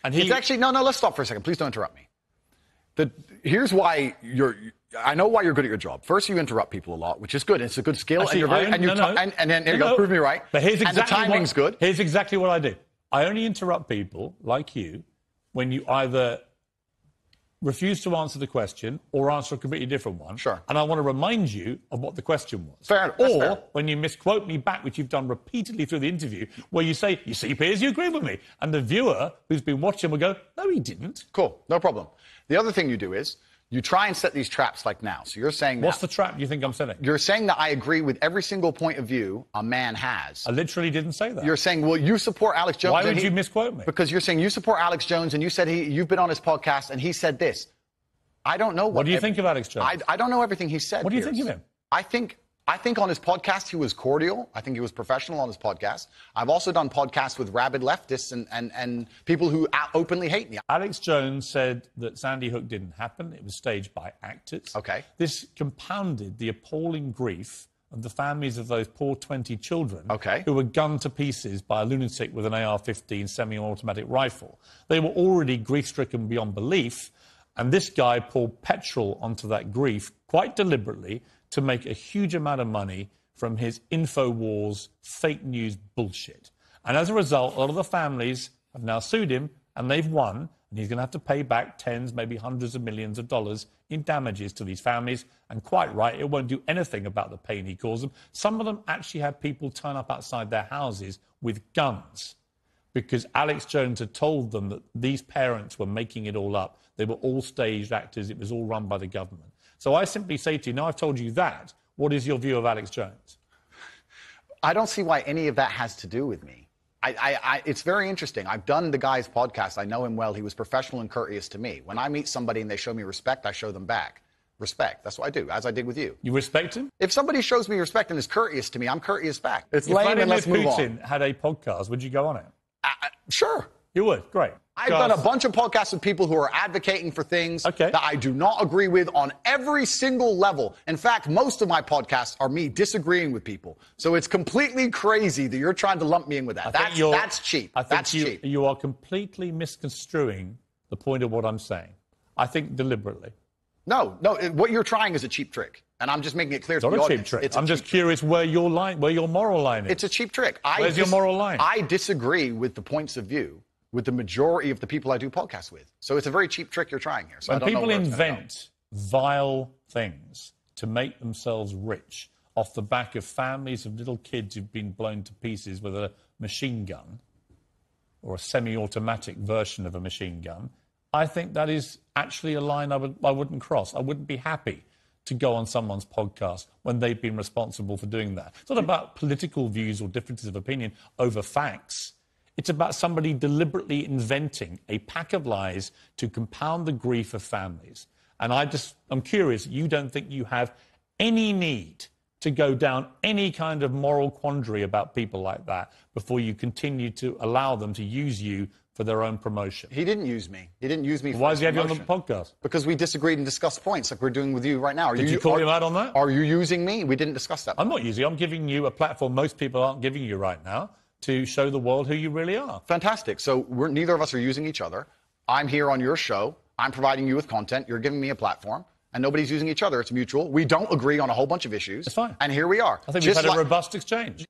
And It's actually, no, let's stop for a second. Please don't interrupt me. Here's why I know why you're good at your job. First, you interrupt people a lot, which is good. It's a good skill. Actually, and then there you go, prove me right. But here's exactly and the timing's good. Here's exactly what I do. I only interrupt people like you when you either refuse to answer the question or answer a completely different one. Sure. And I want to remind you of what the question was. Fair. Or when you misquote me back, which you've done repeatedly through the interview, where you say, you see, Piers, you agree with me. And the viewer who's been watching will go, no, he didn't. Cool. No problem. The other thing you do is you try and set these traps like now. So you're saying What's the trap you think I'm setting? You're saying that I agree with every single point of view a man has. I literally didn't say that. You're saying, well, you support Alex Jones. Why would you misquote me? Because you're saying you support Alex Jones and you said you've been on his podcast and he said this. I don't know what do you think of Alex Jones? I don't know everything he said. What do you think of him? I think on his podcast he was cordial. I think he was professional on his podcast. I've also done podcasts with rabid leftists and people who openly hate me. Alex Jones said that Sandy Hook didn't happen. It was staged by actors. Okay. This compounded the appalling grief of the families of those poor 20 children who were gunned to pieces by a lunatic with an AR-15 semi-automatic rifle. They were already grief-stricken beyond belief. And this guy poured petrol onto that grief quite deliberately to make a huge amount of money from his InfoWars fake news bullshit. And as a result, a lot of the families have now sued him, and they've won, and he's going to have to pay back tens, maybe hundreds of millions of dollars in damages to these families. And quite right, it won't do anything about the pain he caused them. Some of them actually had people turn up outside their houses with guns because Alex Jones had told them that these parents were making it all up. They were all staged actors. It was all run by the government. So I simply say to you, now I've told you that, what is your view of Alex Jones? I don't see why any of that has to do with me. It's very interesting. I've done the guy's podcast. I know him well. He was professional and courteous to me. When I meet somebody and they show me respect, I show them back. Respect. That's what I do, as I did with you. You respect him? If somebody shows me respect and is courteous to me, I'm courteous back. It's if lame and let's move on. Putin had a podcast, would you go on it? Sure. You would? Great. I've done a bunch of podcasts with people who are advocating for things that I do not agree with on every single level. In fact, most of my podcasts are me disagreeing with people. So it's completely crazy that you're trying to lump me in with that. That's cheap. That's cheap. You are completely misconstruing the point of what I'm saying. I think deliberately. No. What you're trying is a cheap trick. And I'm just making it clear to the audience. It's not a cheap trick. I'm just curious where your moral line is. It's a cheap trick. Where's your moral line? I disagree with the points of view with the majority of the people I do podcasts with. So it's a very cheap trick you're trying here. So when people invent vile things to make themselves rich off the back of families of little kids who've been blown to pieces with a machine gun or a semi-automatic version of a machine gun, I think that is actually a line I wouldn't cross. I wouldn't be happy to go on someone's podcast when they've been responsible for doing that. It's not about political views or differences of opinion over facts. It's about somebody deliberately inventing a pack of lies to compound the grief of families. And I'm curious, you don't think you have any need to go down any kind of moral quandary about people like that before you continue to allow them to use you for their own promotion. He didn't use me. He didn't use me for Why does he have you on the podcast? Because we disagreed and discussed points like we're doing with you right now. Did you call him out on that? Are you using me? We didn't discuss that. I'm not using you. I'm giving you a platform most people aren't giving you right now to show the world who you really are. Fantastic. So neither of us are using each other. I'm here on your show. I'm providing you with content. You're giving me a platform. And nobody's using each other. It's mutual. We don't agree on a whole bunch of issues. It's fine. And here we are. I think we've had a robust exchange.